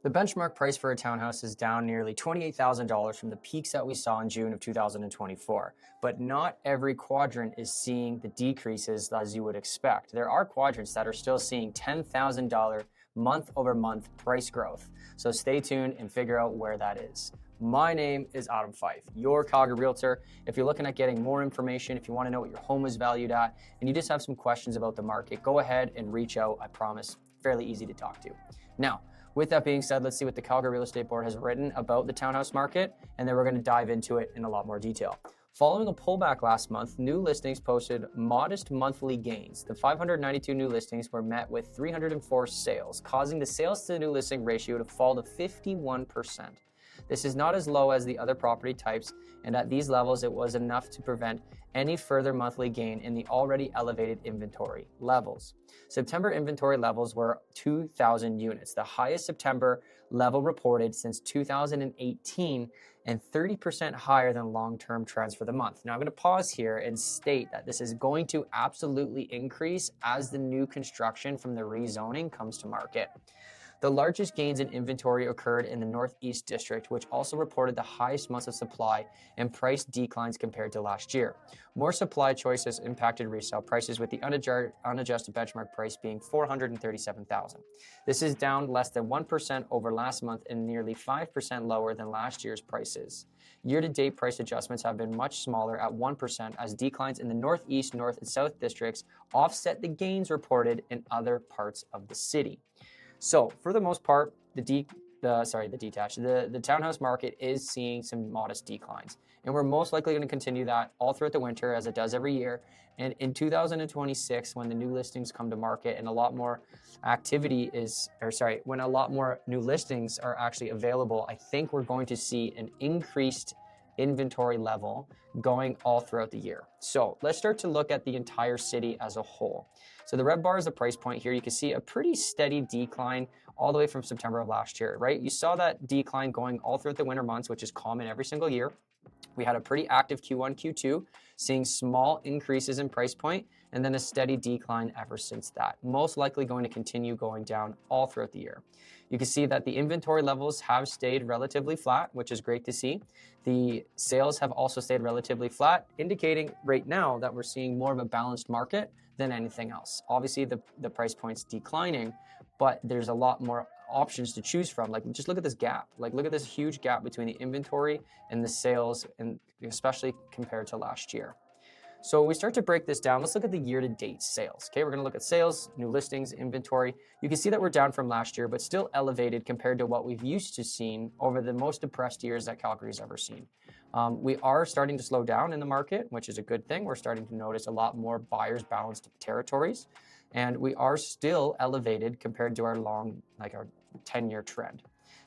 The benchmark price for a townhouse is down nearly $28,000 from the peaks that we saw in June of 2024. But not every quadrant is seeing the decreases as you would expect. There are quadrants that are still seeing $10,000 month over month price growth. So stay tuned and figure out where that is. My name is Adam Fife, your Calgary realtor. If you're looking at getting more information, if you want to know what your home is valued at, and you just have some questions about the market, go ahead and reach out. I promise, fairly easy to talk to. Now, with that being said, let's see what the Calgary Real Estate Board has written about the townhouse market, and then we're going to dive into it in a lot more detail. Following a pullback last month, new listings posted modest monthly gains. The 592 new listings were met with 304 sales, causing the sales to the new listing ratio to fall to 51%. This is not as low as the other property types, and at these levels, it was enough to prevent any further monthly gain in the already elevated inventory levels. September inventory levels were 2,000 units, the highest September level reported since 2018, and 30% higher than long-term trends for the month. Now, I'm going to pause here and state that this is going to absolutely increase as the new construction from the rezoning comes to market. The largest gains in inventory occurred in the Northeast District, which also reported the highest months of supply and price declines compared to last year. More supply choices impacted resale prices, with the unadjusted benchmark price being $437,000. This is down less than 1% over last month and nearly 5% lower than last year's prices. Year-to-date price adjustments have been much smaller at 1%, as declines in the Northeast, North, and South districts offset the gains reported in other parts of the city. So for the most part, the townhouse market is seeing some modest declines, and we're most likely going to continue that all throughout the winter, as it does every year. And in 2026, when the new listings come to market and a lot more when a lot more new listings are actually available, I think we're going to see an increased inventory level going all throughout the year. So let's start to look at the entire city as a whole. So the red bar is the price point here. You can see a pretty steady decline all the way from September of last year, right? You saw that decline going all throughout the winter months, which is common every single year. We had a pretty active Q1, Q2, seeing small increases in price point, and then a steady decline ever since that. Most likely going to continue going down all throughout the year. You can see that the inventory levels have stayed relatively flat, which is great to see. The sales have also stayed relatively flat, indicating right now that we're seeing more of a balanced market than anything else. Obviously, the price point's declining, but there's a lot more options to choose from. Like, just look at this gap. Like, look at this huge gap between the inventory and the sales, and especially compared to last year. So we start to break this down. Let's look at the year-to-date sales. Okay, we're going to look at sales, new listings, inventory. You can see that we're down from last year, but still elevated compared to what we've used to seen over the most depressed years that Calgary's ever seen. We are starting to slow down in the market, which is a good thing. We're starting to notice a lot more buyers balanced territories, and we are still elevated compared to our 10-year trend.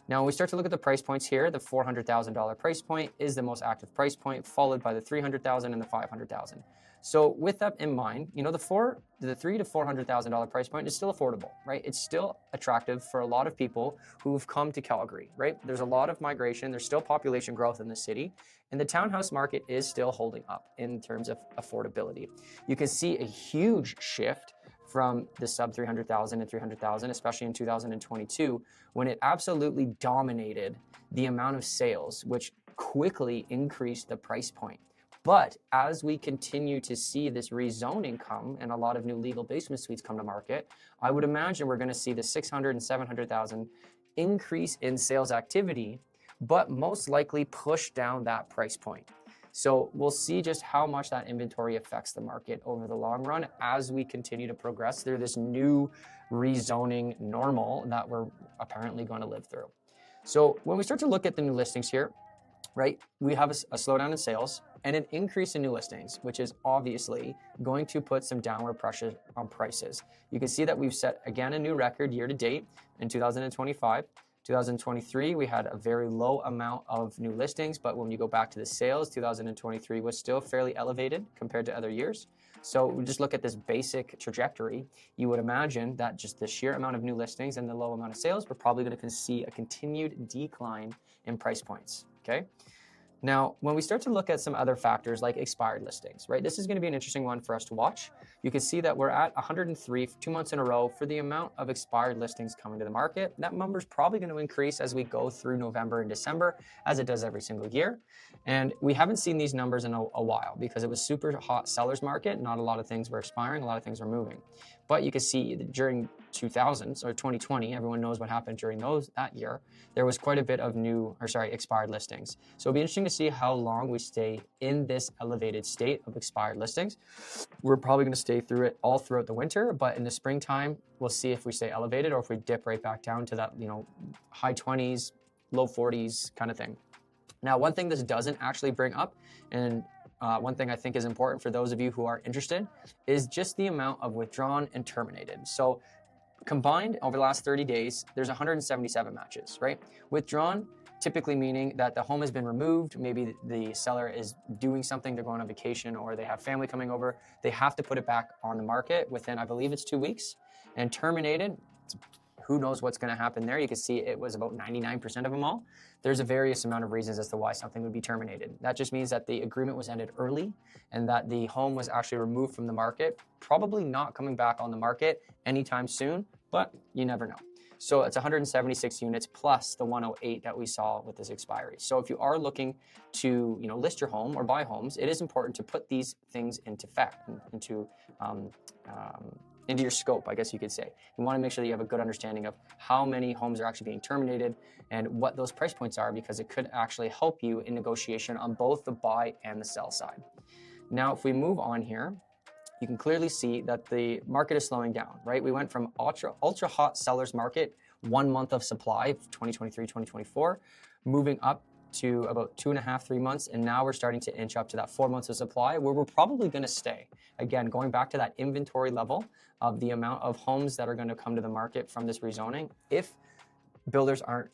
Now, when we start to look at the price points here, the $400,000 price point is the most active price point, followed by the $300,000 and the $500,000. So with that in mind, the $300,000 to $400,000 price point is still affordable, right? It's still attractive for a lot of people who've come to Calgary, right? There's a lot of migration. There's still population growth in the city, and the townhouse market is still holding up in terms of affordability. You can see a huge shift from the sub 300,000 and 300,000, especially in 2022, when it absolutely dominated the amount of sales, which quickly increased the price point. But as we continue to see this rezoning come and a lot of new legal basement suites come to market, I would imagine we're going to see the 600 and 700,000 increase in sales activity, but most likely push down that price point. So we'll see just how much that inventory affects the market over the long run as we continue to progress through this new rezoning normal that we're apparently going to live through. So when we start to look at the new listings here, right, we have a slowdown in sales and an increase in new listings, which is obviously going to put some downward pressure on prices. You can see that we've set, again, a new record year to date in 2025. 2023, we had a very low amount of new listings, but when you go back to the sales, 2023 was still fairly elevated compared to other years. So we just look at this basic trajectory. You would imagine that just the sheer amount of new listings and the low amount of sales, we're probably going to see a continued decline in price points, okay? Now, when we start to look at some other factors like expired listings, right, this is going to be an interesting one for us to watch. You can see that we're at 103 2 months in a row for the amount of expired listings coming to the market. That number is probably going to increase as we go through November and December, as it does every single year. And we haven't seen these numbers in a while because it was super hot seller's market. Not a lot of things were expiring, a lot of things were moving. But you can see during 2000s or 2020, everyone knows what happened during that year. There was quite a bit of expired listings. So it'll be interesting to see how long we stay in this elevated state of expired listings. We're probably going to stay through it all throughout the winter, but in the springtime, we'll see if we stay elevated or if we dip right back down to that, high 20s, low 40s kind of thing. Now, one thing this doesn't actually bring up, and one thing I think is important for those of you who are interested, is just the amount of withdrawn and terminated. So combined over the last 30 days, there's 177 matches, right? Withdrawn, typically meaning that the home has been removed. Maybe the seller is doing something, they're going on vacation, or they have family coming over. They have to put it back on the market within, I believe it's 2 weeks. And terminated, who knows what's going to happen there. You can see it was about 99% of them all. There's a various amount of reasons as to why something would be terminated. That just means that the agreement was ended early and that the home was actually removed from the market, probably not coming back on the market anytime soon, but you never know. So it's 176 units plus the 108 that we saw with this expiry. So if you are looking to list your home or buy homes, it is important to put these things into effect, into your scope, I guess you could say. You want to make sure that you have a good understanding of how many homes are actually being terminated and what those price points are, because it could actually help you in negotiation on both the buy and the sell side. Now, if we move on here, you can clearly see that the market is slowing down, right? We went from ultra hot seller's market, 1 month of supply, 2023, 2024, moving up to about 2.5, 3 months. And now we're starting to inch up to that 4 months of supply where we're probably going to stay. Again, going back to that inventory level of the amount of homes that are going to come to the market from this rezoning. If builders aren't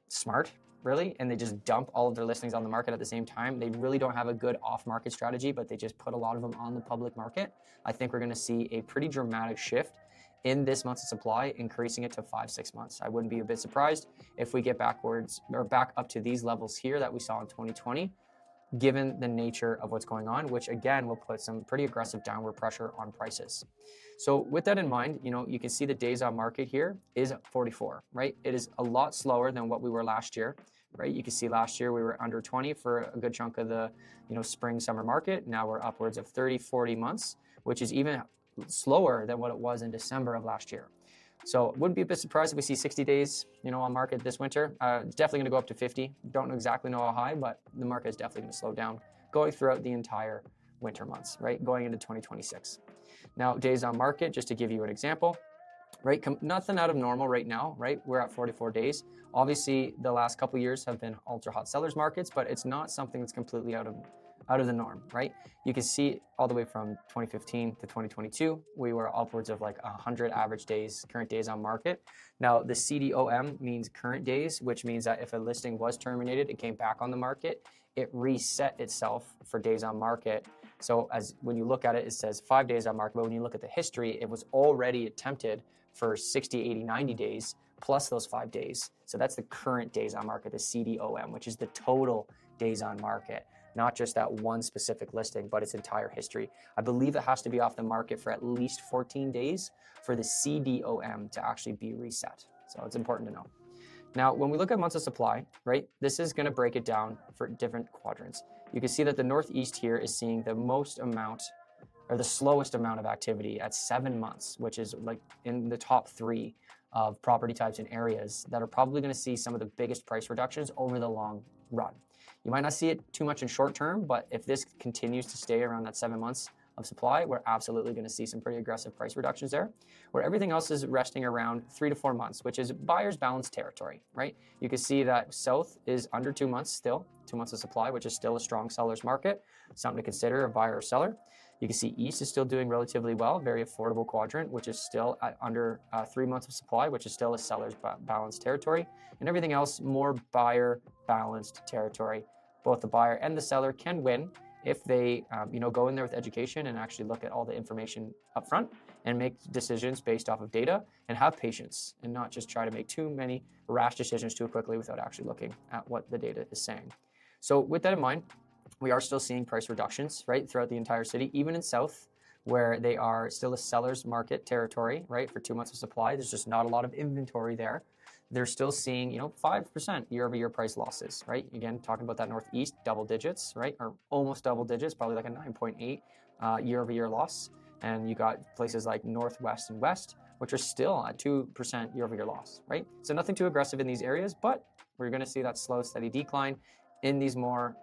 smart, really, and they just dump all of their listings on the market at the same time, they really don't have a good off-market strategy, but they just put a lot of them on the public market, I think we're going to see a pretty dramatic shift in this month's of supply, increasing it to 5-6 months. I wouldn't be a bit surprised if we get backwards or back up to these levels here that we saw in 2020, given the nature of what's going on, which again will put some pretty aggressive downward pressure on prices. So with that in mind, you can see the days on market here is 44, right? It is a lot slower than what we were last year, right? You can see last year we were under 20 for a good chunk of the spring, summer market. Now we're upwards of 30, 40 months, which is even slower than what it was in December of last year. So wouldn't be a bit surprised if we see 60 days, on market this winter. It's definitely going to go up to 50. Don't exactly know how high, but the market is definitely going to slow down going throughout the entire winter months, right? Going into 2026. Now, days on market, just to give you an example, right? Nothing out of normal right now, right? We're at 44 days. Obviously, the last couple of years have been ultra hot sellers markets, but it's not something that's completely out of the norm, right? You can see all the way from 2015 to 2022, we were upwards of like 100 average days, current days on market. Now, the CDOM means current days, which means that if a listing was terminated, it came back on the market, it reset itself for days on market. So when you look at it, it says 5 days on market, but when you look at the history, it was already attempted for 60, 80, 90 days plus those 5 days. So that's the current days on market, the CDOM, which is the total days on market, not just that one specific listing, but its entire history. I believe it has to be off the market for at least 14 days for the CDOM to actually be reset. So it's important to know. Now, when we look at months of supply, right, this is going to break it down for different quadrants. You can see that the Northeast here is seeing the most amount or the slowest amount of activity at 7 months, which is like in the top 3 of property types and areas that are probably going to see some of the biggest price reductions over the long run. You might not see it too much in short term, but if this continues to stay around that 7 months of supply, we're absolutely going to see some pretty aggressive price reductions there, where everything else is resting around 3 to 4 months, which is buyer's balance territory, right? You can see that south is under 2 months still, 2 months of supply, which is still a strong seller's market, something to consider a buyer or seller. You can see east is still doing relatively well, very affordable quadrant, which is still at under 3 months of supply, which is still a seller's balance territory, and everything else more buyer balanced territory. Both the buyer and the seller can win if they go in there with education and actually look at all the information up front and make decisions based off of data and have patience and not just try to make too many rash decisions too quickly without actually looking at what the data is saying. So with that in mind, we are still seeing price reductions, right, throughout the entire city, even in South, where they are still a seller's market territory, right, for 2 months of supply. There's just not a lot of inventory there. They're still seeing, 5% year-over-year price losses, right? Again, talking about that Northeast, double digits, right, or almost double digits, probably like a 9.8 year-over-year loss. And you got places like Northwest and West, which are still at 2% year-over-year loss, right? So nothing too aggressive in these areas, but we're going to see that slow, steady decline in these more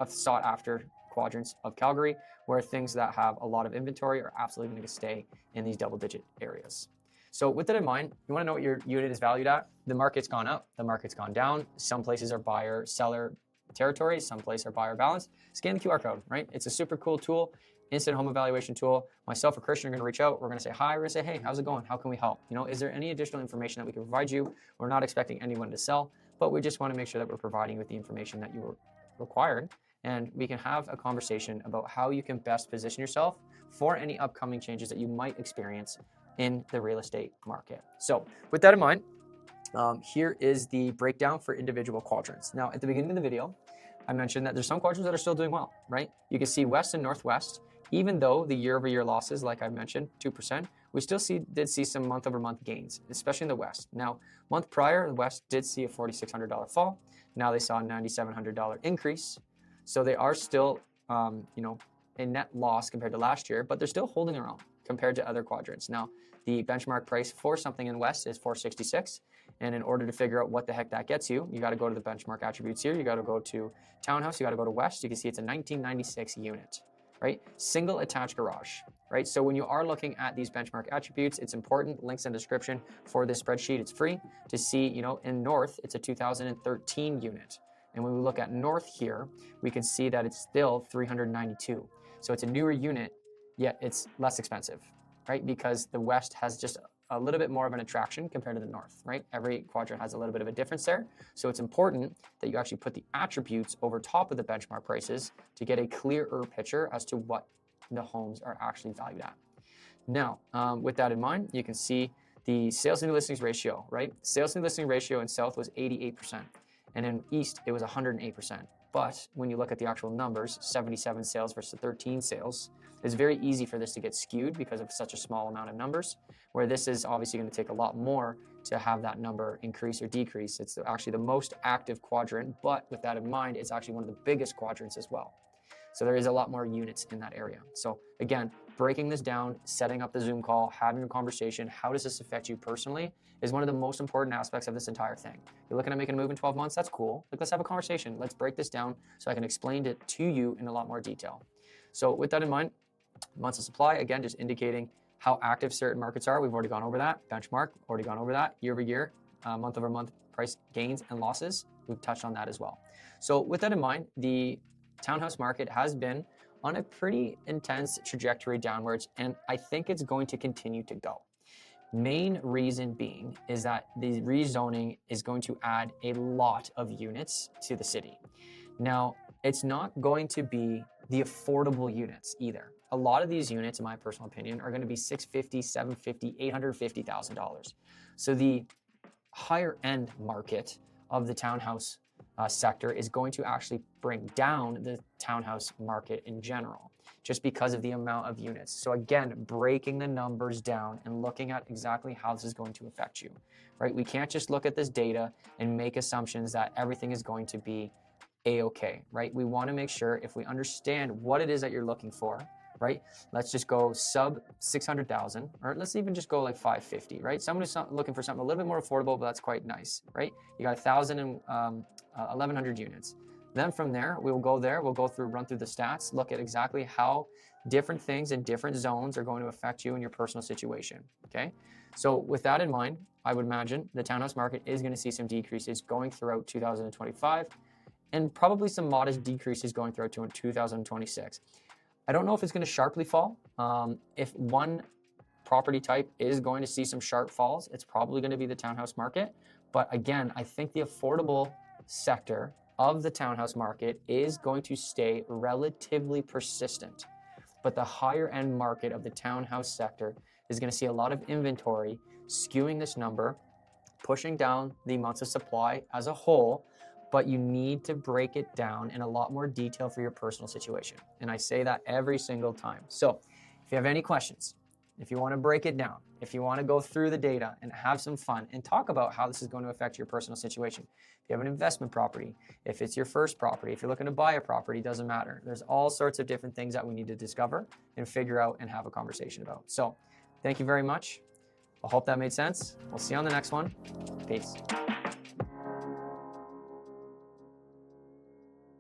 sought after quadrants of Calgary, where things that have a lot of inventory are absolutely going to stay in these double digit areas. So with that in mind, you want to know what your unit is valued at. The market's gone up, the market's gone down. Some places are buyer seller territory, some places are buyer balance. Scan the QR code, right? It's a super cool tool, instant home evaluation tool. Myself or Christian are going to reach out. We're going to say hi. We're going to say, hey, how's it going? How can we help? Is there any additional information that we can provide you? We're not expecting anyone to sell, but we just want to make sure that we're providing you with the information that you required, and we can have a conversation about how you can best position yourself for any upcoming changes that you might experience in the real estate market. So with that in mind, here is the breakdown for individual quadrants. Now, at the beginning of the video, I mentioned that there's some quadrants that are still doing well, right? You can see West and Northwest, even though the year-over-year losses, like I mentioned, 2%, we still did see some month-over-month gains, especially in the West. Now, month prior, the West did see a $4,600 fall. Now they saw a $9,700 increase. So they are still, a net loss compared to last year, but they're still holding their own compared to other quadrants. Now, the benchmark price for something in West is $466. And in order to figure out what the heck that gets you, you got to go to the benchmark attributes here. You got to go to townhouse. You got to go to West. You can see it's a 1996 unit, right? Single attached garage, right? So when you are looking at these benchmark attributes, it's important. Links in the description for this spreadsheet. It's free to see, in North, it's a 2013 unit. And when we look at North here, we can see that it's still 392. So it's a newer unit, yet it's less expensive, right? Because the West has just a little bit more of an attraction compared to the North, right? Every quadrant has a little bit of a difference there. So it's important that you actually put the attributes over top of the benchmark prices to get a clearer picture as to what the homes are actually valued at. Now, with that in mind, you can see the sales to new listings ratio, right? Sales to new listing ratio in South was 88%. And in East, it was 108%. But when you look at the actual numbers, 77 sales versus 13 sales, it's very easy for this to get skewed because of such a small amount of numbers, where this is obviously going to take a lot more to have that number increase or decrease. It's actually the most active quadrant, but with that in mind, it's actually one of the biggest quadrants as well. So there is a lot more units in that area. So again, breaking this down, setting up the Zoom call, having a conversation, how does this affect you personally, is one of the most important aspects of this entire thing. You're looking at making a move in 12 months, that's cool. Let's have a conversation. Let's break this down so I can explain it to you in a lot more detail. So with that in mind, months of supply, again, just indicating how active certain markets are. We've already gone over that. Benchmark, already gone over that. Year over year, month over month price gains and losses, we've touched on that as well. So with that in mind, the townhouse market has been on a pretty intense trajectory downwards, and I think it's going to continue to go. Main reason being is that the rezoning is going to add a lot of units to the city. Now, it's not going to be the affordable units either. A lot of these units, in my personal opinion, are going to be $650,000, $750,000, $850,000. So the higher end market of the townhouse sector is going to actually bring down the townhouse market in general, just because of the amount of units. So again, breaking the numbers down and looking at exactly how this is going to affect you, right? We can't just look at this data and make assumptions that everything is going to be a-okay, right? We want to make sure if we understand what it is that you're looking for, right? Let's just go sub 600,000, or let's even just go like 550, right? Someone who's looking for something a little bit more affordable, but that's quite nice, right? You got 1,000 and 1,100 units. Then from there, we'll go through, run through the stats, look at exactly how different things in different zones are going to affect you in your personal situation, okay? So with that in mind, I would imagine the townhouse market is going to see some decreases going throughout 2025, and probably some modest decreases going throughout 2026. I don't know if it's going to sharply fall. If one property type is going to see some sharp falls, it's probably going to be the townhouse market. But again, I think the affordable sector of the townhouse market is going to stay relatively persistent. But the higher end market of the townhouse sector is going to see a lot of inventory skewing this number, pushing down the months of supply as a whole, but you need to break it down in a lot more detail for your personal situation. And I say that every single time. So if you have any questions, if you want to break it down, if you want to go through the data and have some fun and talk about how this is going to affect your personal situation, if you have an investment property, if it's your first property, if you're looking to buy a property, doesn't matter. There's all sorts of different things that we need to discover and figure out and have a conversation about. So thank you very much. I hope that made sense. We'll see you on the next one. Peace.